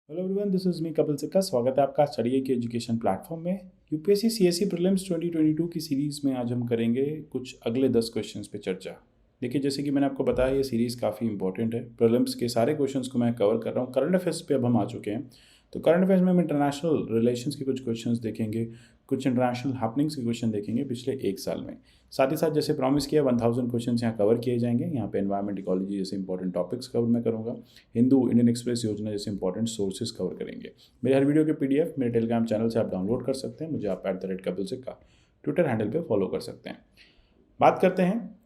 Hello everyone, this is me Kapil सिक्का। स्वागत है आपका स्टडी के एजुकेशन प्लेटफॉर्म में। यूपीएससी सीएससी प्रीलिम्स 2022 की सीरीज़ में आज हम करेंगे कुछ अगले 10 क्वेश्चंस पे चर्चा। देखिए, जैसे कि मैंने आपको बताया, ये सीरीज़ काफ़ी इंपॉर्टेंट है। प्रीलिम्स के सारे क्वेश्चंस को मैं कवर कर रहा हूँ। करंट अफेयर्स पे अब हम आ चुके हैं, तो करंट अफेयर्स में हम इंटरनेशनल रिलेशंस के कुछ क्वेश्चंस देखेंगे, कुछ इंटरनेशनल हैपनिंग्स के क्वेश्चन देखेंगे पिछले एक साल में। साथ ही साथ जैसे प्रॉमिस किया 1000 क्वेश्चन यहाँ कवर किए जाएंगे। यहाँ पे एनवायरमेंट, इकोलॉजी जैसे इंपॉर्टेंट टॉपिक्स कवर मैं करूँगा। हिंदू इंडियन एक्सप्रेस योजना जैसे इंपॉर्टेंट सोर्सेज कवर करेंगे। मेरे हर वीडियो के पीडीएफ मेरे टेलीग्राम चैनल से आप डाउनलोड कर सकते हैं। मुझे आप @कपिल सिक्का ट्विटर हैंडल पे फॉलो कर सकते हैं। बात करते हैं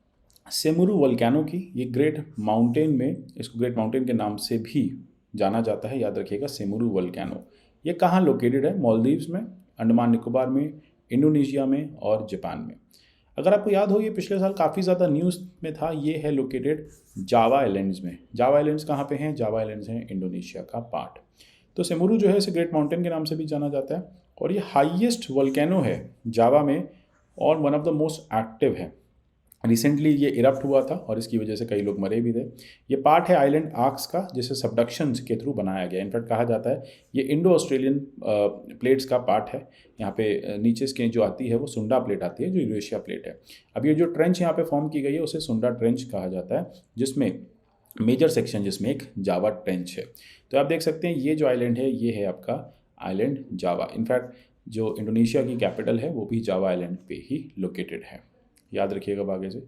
सेमुरू वोल्केनो की। ये ग्रेट माउंटेन में, इसको ग्रेट माउंटेन के नाम से भी जाना जाता है, याद रखिएगा, सेमुरू वोल्केनो। ये कहाँ लोकेटेड है? मालदीव्स में, अंडमान निकोबार में, इंडोनेशिया में और जापान में। अगर आपको याद हो, ये पिछले साल काफ़ी ज़्यादा न्यूज़ में था। ये है लोकेटेड जावा आइलैंड्स में। जावा आइलैंड्स कहाँ पे हैं? जावा आइलैंड्स हैं इंडोनेशिया का पार्ट। तो सेमुरू जो है इसे ग्रेट माउंटेन के नाम से भी जाना जाता है, और ये हाईएस्ट वोल्केनो है जावा में और one of the most active है। रिसेंटली ये इरप्ट हुआ था और इसकी वजह से कई लोग मरे भी थे। ये पार्ट है आइलैंड आर्क्स का, जिसे सबडक्शन के थ्रू बनाया गया। इनफैक्ट कहा जाता है ये इंडो ऑस्ट्रेलियन प्लेट्स का पार्ट है। यहाँ पे नीचे इसके जो आती है वो सुंडा प्लेट आती है, जो यूरेशिया प्लेट है। अब ये जो ट्रेंच यहाँ पे फॉर्म की गई है उसे सुंडा ट्रेंच कहा जाता है, जिसमें मेजर सेक्शन जिसमें एक जावा ट्रेंच है। तो आप देख सकते हैं ये जो आइलैंड है ये है आपका आइलैंड जावा। इनफैक्ट जो इंडोनेशिया की कैपिटल है वो भी जावा आइलैंड पे ही लोकेटेड है। याद रखिएगा आगे से।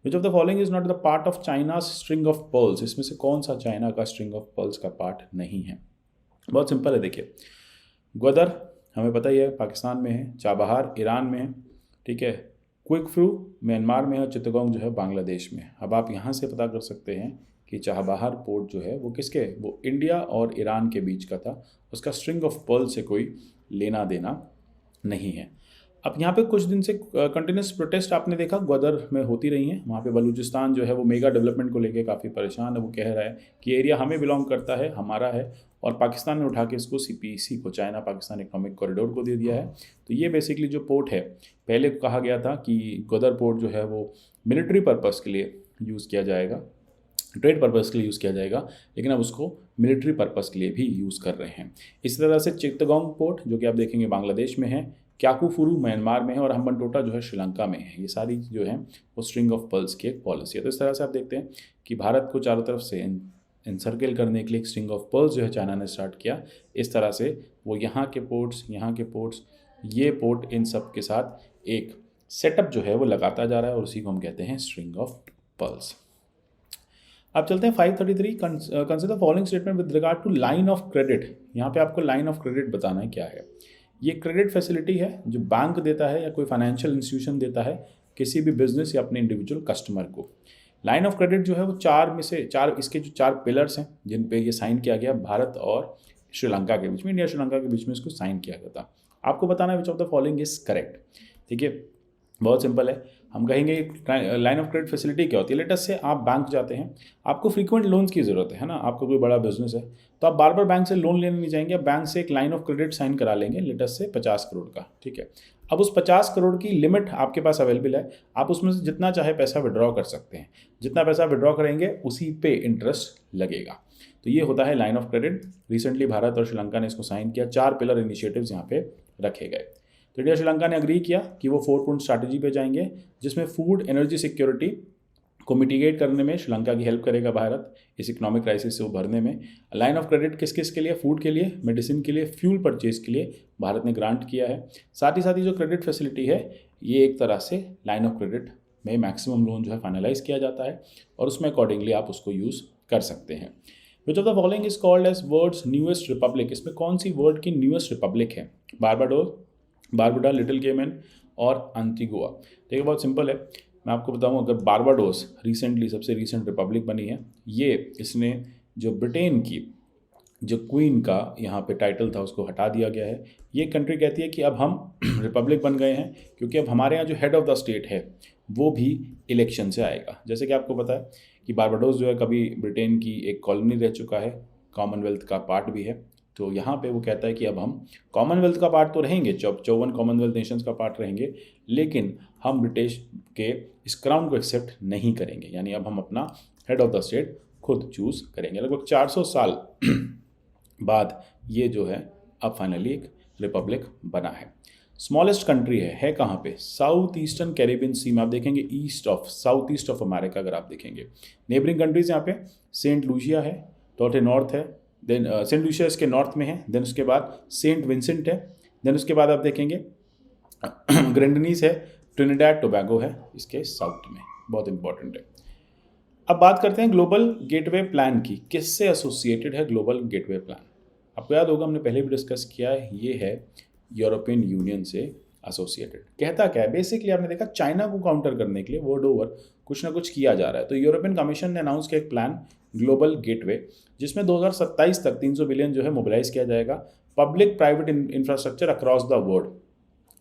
Which of the following is not the part of China string of pearls? इसमें से कौन सा चाइना का स्ट्रिंग ऑफ पर्ल्स का पार्ट नहीं है? बहुत सिंपल है, देखिए। ग्वादर हमें पता ही है पाकिस्तान में है, चाबहार ईरान में है, ठीक है, क्विक फ्रू म्यांमार में है, और चित्तगोंग जो है बांग्लादेश में। अब आप यहाँ से पता कर सकते हैं कि चाबहार पोर्ट जो है वो किसके, वो इंडिया और ईरान के बीच का था। उसका स्ट्रिंग ऑफ पर्ल से कोई लेना देना नहीं है। अब यहाँ पे कुछ दिन से कंटिन्यूस प्रोटेस्ट आपने देखा ग्वादर में होती रही हैं। वहाँ पे बलूचिस्तान जो है वो मेगा डेवलपमेंट को लेके काफ़ी परेशान है। वो कह रहा है कि एरिया हमें बिलोंग करता है, हमारा है, और पाकिस्तान ने उठा के इसको सीपीसी को, चाइना पाकिस्तान इकोनॉमिक कॉरिडोर को दे दिया है। तो ये बेसिकली जो पोर्ट है, पहले कहा गया था कि ग्वादर पोर्ट जो है वो मिलिट्री पर्पज़ के लिए यूज़ किया जाएगा, ट्रेड पर्पज़ के लिए यूज़ किया जाएगा, लेकिन अब उसको मिलिट्री पर्पज़ के लिए भी यूज़ कर रहे हैं। इसी तरह से चित्तगोंग पोर्ट, जो कि आप देखेंगे बांग्लादेश में है, क्याकुफुरु म्यांमार में है, और हम्बनटोटा जो है श्रीलंका में है। ये सारी जो है वो स्ट्रिंग ऑफ पर्ल्स की एक पॉलिसी है। तो इस तरह से आप देखते हैं कि भारत को चारों तरफ से इनसर्कल करने के लिए एक स्ट्रिंग ऑफ पर्ल्स जो है चाइना ने स्टार्ट किया। इस तरह से वो यहाँ के पोर्ट्स, ये पोर्ट, इन सब के साथ एक सेटअप जो है वो लगाता जा रहा है, और उसी को हम कहते हैं स्ट्रिंग ऑफ पर्ल्स। अब चलते हैं 533। Consider following statement with regard to line of credit. यहाँ पे आपको लाइन ऑफ क्रेडिट बताना है क्या है। ये क्रेडिट फैसिलिटी है जो बैंक देता है या कोई फाइनेंशियल इंस्टीट्यूशन देता है किसी भी बिजनेस या अपने इंडिविजुअल कस्टमर को। लाइन ऑफ क्रेडिट जो है वो चार में से चार, इसके जो चार पिलर्स हैं जिन पे ये साइन किया गया भारत और श्रीलंका के बीच में, इंडिया श्रीलंका के बीच में इसको साइन किया गया था। आपको बताना है विच of the following is correct. ठीक है, बहुत सिंपल है। हम कहेंगे लाइन ऑफ क्रेडिट फैसिलिटी क्या होती है। लेटस से आप बैंक जाते हैं, आपको फ्रीक्वेंट लोन्स की ज़रूरत है ना, आपका कोई बड़ा बिजनेस है, तो आप बार बार बैंक से लोन लेने नहीं जाएंगे, आप बैंक से एक लाइन ऑफ क्रेडिट साइन करा लेंगे, लेटस से 50 करोड़ का। ठीक है, अब उस 50 करोड़ की लिमिट आपके पास अवेलेबल है, आप उसमें से जितना चाहे पैसा विड्रॉ कर सकते हैं। जितना पैसा विड्रॉ करेंगे उसी पे इंटरेस्ट लगेगा। तो ये होता है line of credit. Recently Bharat और श्रीलंका ने इसको साइन किया। 4 पिलर इनिशिएटिव्स यहाँ पे रखे गए। तो इंडिया श्रीलंका ने अग्री किया कि वो 4 पॉइंट स्ट्रैटेजी पे जाएंगे, जिसमें फूड एनर्जी सिक्योरिटी को मिटिगेट करने में श्रीलंका की हेल्प करेगा भारत, इस इकोनॉमिक क्राइसिस से उभरने में। लाइन ऑफ क्रेडिट किस किस के लिए? फूड के लिए, मेडिसिन के लिए, फ्यूल परचेज के लिए भारत ने ग्रांट किया है। साथ ही जो क्रेडिट फैसिलिटी है, ये एक तरह से लाइन ऑफ क्रेडिट में मैक्सिमम लोन जो है फाइनलाइज किया जाता है, और उसमें अकॉर्डिंगली आप उसको यूज़ कर सकते हैं। Which of the following is called as world's newest republic? इसमें कौन सी वर्ड की न्यूएस्ट रिपब्लिक है? बारबाडा, लिटिल केमन और एंटीगुआ। देखिए, बहुत सिंपल है। मैं आपको बताऊं, अगर बारबाडोस रिसेंटली सबसे रिसेंट रिपब्लिक बनी है, ये इसने जो ब्रिटेन की जो क्वीन का यहाँ पे टाइटल था उसको हटा दिया गया है। ये कंट्री कहती है कि अब हम रिपब्लिक बन गए हैं, क्योंकि अब हमारे यहाँ जो हेड ऑफ द स्टेट है वो भी इलेक्शन से आएगा। जैसे कि आपको पता है कि बारबाडोस जो है कभी ब्रिटेन की एक कॉलोनी रह चुका है, कॉमनवेल्थ का पार्ट भी है। तो यहाँ पे वो कहता है कि अब हम कॉमनवेल्थ का पार्ट तो रहेंगे, 54 कॉमनवेल्थ नेशंस का पार्ट रहेंगे, लेकिन हम ब्रिटिश के इस क्राउन को एक्सेप्ट नहीं करेंगे। यानी अब हम अपना हेड ऑफ द स्टेट खुद चूज़ करेंगे। लगभग 400 साल बाद ये जो है अब फाइनली एक रिपब्लिक बना है। स्मॉलेस्ट कंट्री है कहाँ पे? साउथ ईस्टर्न कैरिबियन सी में। आप देखेंगे साउथ ईस्ट ऑफ अमेरिका अगर आप देखेंगे। नेबरिंग कंट्रीज यहाँ पे सेंट लूसिया है, थोड़े नॉर्थ है, देन सेंट लूसिया इसके नॉर्थ में है, देन उसके बाद सेंट विंसेंट है, देन उसके बाद आप देखेंगे ग्रेंडनीज है, ट्रिनिडाड टोबैगो है इसके साउथ में, बहुत इंपॉर्टेंट है। अब बात करते हैं ग्लोबल गेटवे प्लान की। किससे एसोसिएटेड है ग्लोबल गेटवे प्लान? आपको याद होगा, हमने पहले भी डिस्कस किया है, ये है यूरोपियन यूनियन से एसोसिएटेड। कहता क्या है? बेसिकली आपने देखा चाइना को काउंटर करने के लिए वर्ल्ड ओवर कुछ ना कुछ किया जा रहा है। तो यूरोपियन कमीशन ने अनाउंस किया एक प्लान ग्लोबल गेटवे, जिसमें 2027 तक 300 बिलियन जो है मोबिलाइज किया जाएगा public private infrastructure across the world.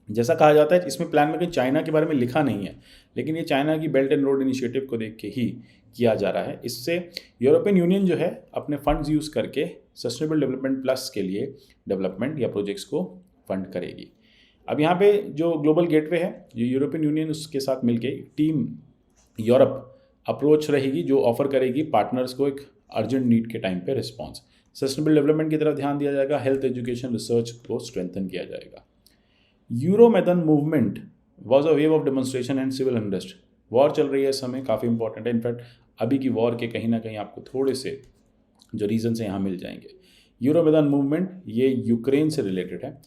जैसा कहा जाता है इसमें प्लान में कि चाइना के बारे में लिखा नहीं है, लेकिन ये चाइना की बेल्ट एंड रोड इनिशिएटिव को देख के ही किया जा रहा है। इससे यूरोपियन यूनियन जो है अपने फंड्स यूज़ करके सस्टेनेबल डेवलपमेंट प्लस के लिए डेवलपमेंट या प्रोजेक्ट्स को फंड करेगी। अब यहाँ पे जो ग्लोबल गेटवे है, ये यूरोपियन यूनियन उसके साथ मिलके टीम यूरोप अप्रोच रहेगी, जो ऑफर करेगी पार्टनर्स को एक अर्जेंट नीड के टाइम पे रिस्पॉन्स। सस्टेनेबल डेवलपमेंट की तरफ ध्यान दिया जाएगा, हेल्थ एजुकेशन रिसर्च को स्ट्रेंथन किया जाएगा। Euromaidan movement was a wave of demonstration and civil unrest. War चल रही है इस समय, काफ़ी इंपॉर्टेंट है। इनफैक्ट अभी की वॉर के कहीं ना कहीं आपको थोड़े से जो रीजन है यहाँ मिल जाएंगे। यूरोमैदन मूवमेंट ये यूक्रेन से रिलेटेड है।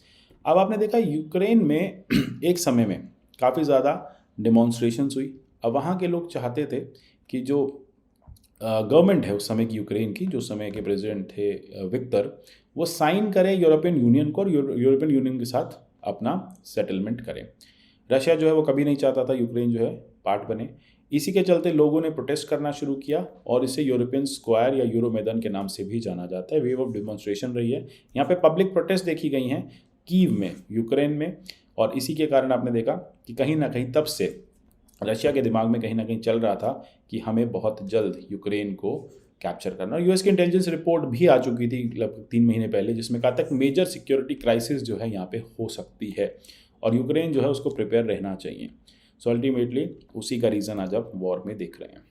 अब आपने देखा यूक्रेन में एक समय में काफ़ी ज़्यादा डिमॉन्स्ट्रेशंस हुई। अब वहाँ के लोग चाहते थे कि जो गवर्नमेंट है उस समय की यूक्रेन की, जो समय के प्रेसिडेंट थे विक्टर, वो साइन करे यूरोपियन यूनियन को और यूरोपियन यूनियन के साथ अपना सेटलमेंट करें। रशिया जो है वो कभी नहीं चाहता था यूक्रेन जो है पार्ट बने। इसी के चलते लोगों ने प्रोटेस्ट करना शुरू किया और इसे यूरोपियन स्क्वायर या यूरोमैदन के नाम से भी जाना जाता है। वेव ऑफ डिमॉन्स्ट्रेशन रही है। यहाँ पे पब्लिक प्रोटेस्ट देखी गई हैं कीव में, यूक्रेन में, और इसी के कारण आपने देखा कि कहीं ना कहीं तब से रशिया के दिमाग में कहीं ना कहीं चल रहा था कि हमें बहुत जल्द यूक्रेन को कैप्चर करना। और यूएस की इंटेलिजेंस रिपोर्ट भी आ चुकी थी लगभग 3 महीने पहले, जिसमें कहा था मेजर सिक्योरिटी क्राइसिस जो है यहाँ पे हो सकती है और यूक्रेन जो है उसको प्रिपेयर रहना चाहिए। सो अल्टीमेटली उसी का रीज़न आज आप वॉर में देख रहे हैं।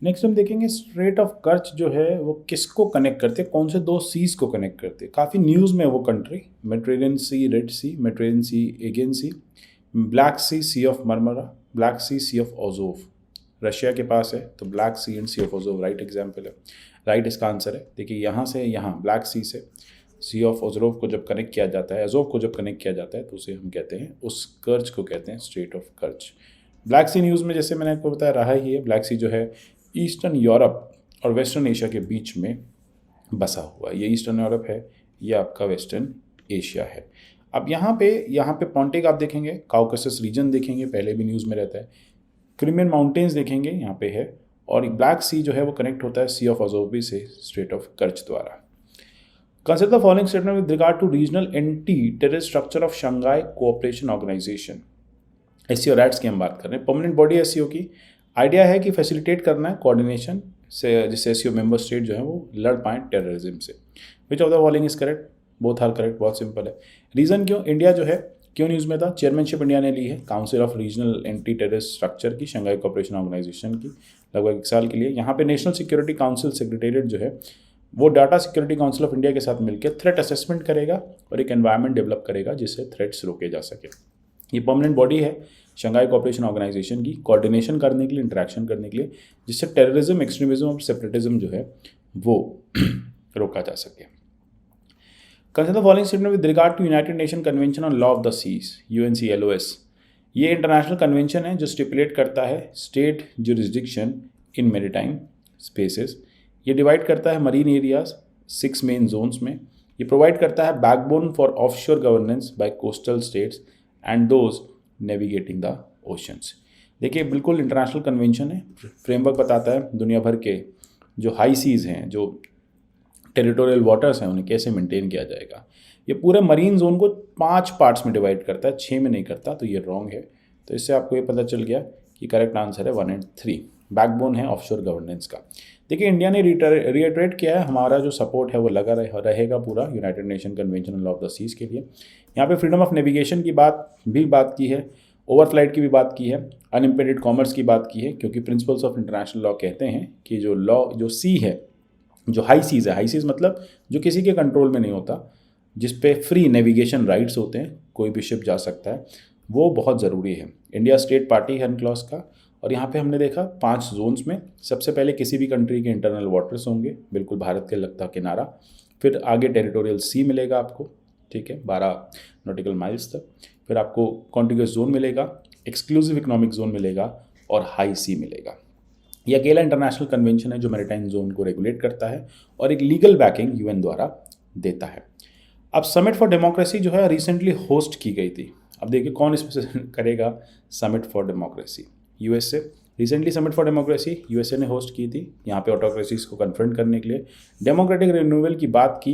नेक्स्ट हम देखेंगे स्ट्रेट ऑफ कर्च जो है वो किसको कनेक्ट करते हैं, कौन से 2 सीज को कनेक्ट करते हैं। काफ़ी न्यूज़ में वो country, Mediterranean Sea, Red Sea, Mediterranean Sea, Aegean Sea, Black Sea, Sea of Marmara, Black Sea, Sea of Azov. Russia के पास है तो Black Sea and Sea of Azov right example है, राइट इसका आंसर है। देखिए यहाँ से यहाँ ब्लैक सी से सी ऑफ ओजोव को जब कनेक्ट किया जाता है, अजोव को जब कनेक्ट किया जाता है तो उसे हम कहते हैं, उस कर्च को कहते हैं strait of Kerch. Black sea news में जैसे मैंने आपको बताया रहा ही है, ब्लैक सी जो है ईस्टर्न यूरोप और वेस्टर्न एशिया के बीच में बसा हुआ है। ये ईस्टर्न यूरोप है, ये आपका वेस्टर्न एशिया है। अब यहाँ पे पॉन्टिक आप देखेंगे, काउकासस रीजन देखेंगे, पहले भी न्यूज़ में रहता है, क्रिमियन माउंटेन्स देखेंगे यहाँ पे है, और ब्लैक सी जो है वो कनेक्ट होता है सी ऑफ अजोव से स्ट्रेट ऑफ कर्च द्वारा। Consider the following statement with regard to regional anti terrorist structure of Shanghai cooperation organisation. SCO RATS की हम बात कर रहे हैं। परमानेंट बॉडी एससीओ की आइडिया है कि फैसिलिटेट करना है कोऑर्डिनेशन से, जिससे एससीओ मेंबर स्टेट जो है वो लड़ पाएँ टेररिज्म से। Which of the following is correct? Both are correct. बहुत सिंपल है। रीज़न क्यों इंडिया जो है क्यों न्यूज़ में था? चेयरमैनशिप इंडिया ने ली है council of regional anti terrorist structure की, शंघाई कोऑपरेशन ऑर्गेनाइजेशन की, लगभग 1 साल के लिए। यहाँ पे नेशनल सिक्योरिटी काउंसिल सेक्रेटेरिएट जो है वो data security council of India के साथ मिलकर थ्रेट असेसमेंट करेगा और एक एनवायरनमेंट डेवलप करेगा जिससे थ्रेट्स रोके जा सके। ये परमानेंट बॉडी है शंघाई कोऑपरेशन ऑर्गेनाइजेशन की, कोऑर्डिनेशन करने के लिए, इंटरेक्शन करने के लिए, जिससे टेररिज्म, एक्सट्रीमिज्म और सेपरेटिज्म जो है वो रोका जा सके। Consider the following statement with regard to United Nation convention on law of the seas, UNCLOS। ये इंटरनेशनल कन्वेंशन है जो स्टिपुलेट करता है state jurisdiction in maritime spaces. ये डिवाइड करता है मरीन एरियाज 6 मेन जोन्स में। ये प्रोवाइड करता है backbone for offshore governance by coastal states and those navigating the oceans. देखिए बिल्कुल इंटरनेशनल कन्वेंशन है, फ्रेमवर्क बताता है दुनिया भर के जो हाई सीज़ हैं, जो टेरिटोरियल वाटर्स हैं, उन्हें कैसे मेंटेन किया जाएगा। ये पूरे मरीन जोन को 5 पार्ट्स में डिवाइड करता है, 6 में नहीं करता, तो ये रॉन्ग है। तो इससे आपको ये पता चल गया कि करेक्ट आंसर है 1 और 3। बैकबोन है ऑफशोर गवर्नेंस का। देखिए इंडिया ने रिएटरेट किया है, हमारा जो सपोर्ट है वो लगा रहेगा पूरा United Nation convention on law of the seas के लिए। यहाँ पे फ्रीडम ऑफ नेविगेशन की बात की है, ओवरफ्लाइट की भी बात की है, अनइम्पेडेड कॉमर्स की बात की है, क्योंकि प्रिंसिपल्स ऑफ इंटरनेशनल लॉ कहते हैं कि जो सी है जो हाई सीज़ है, हाई सीज़ मतलब जो किसी के कंट्रोल में नहीं होता, जिस पे फ्री नेविगेशन राइट्स होते हैं, कोई भी शिप जा सकता है, वो बहुत ज़रूरी है। इंडिया स्टेट पार्टी है अनक्लॉज का, और यहाँ पे हमने देखा 5 जोन्स में सबसे पहले किसी भी कंट्री के इंटरनल वाटर्स होंगे, बिल्कुल भारत के लगता किनारा, फिर आगे टेरिटोरियल सी मिलेगा आपको, ठीक है, 12 नॉटिकल माइल्स तक, फिर आपको कॉन्टिग्यूस जोन मिलेगा, एक्सक्लूसिव इकोनॉमिक जोन मिलेगा और हाई सी मिलेगा। ये अकेला इंटरनेशनल कन्वेंशन है जो मैरीटाइम जोन को रेगुलेट करता है और एक लीगल बैकिंग यूएन द्वारा देता है। अब समिट फॉर डेमोक्रेसी जो है रिसेंटली होस्ट की गई थी। अब देखिए कौन इसमें करेगा summit for democracy, USA. Recently summit for democracy USA ने होस्ट की थी, यहाँ पे ऑटोक्रेसीज को कन्फ्रंट करने के लिए डेमोक्रेटिक रिन्यूअल की बात की,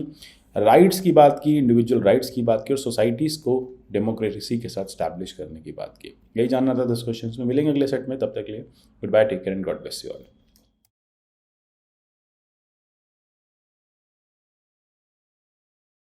राइट्स की बात की, इंडिविजुअल राइट्स की बात की, और सोसाइटीज़ को डेमोक्रेसी के साथ स्टैब्लिश करने की बात की। यही जानना था 10 क्वेश्चन में। मिलेंगे अगले सेट में, तब तक के लिए goodbye, take care and God bless you all.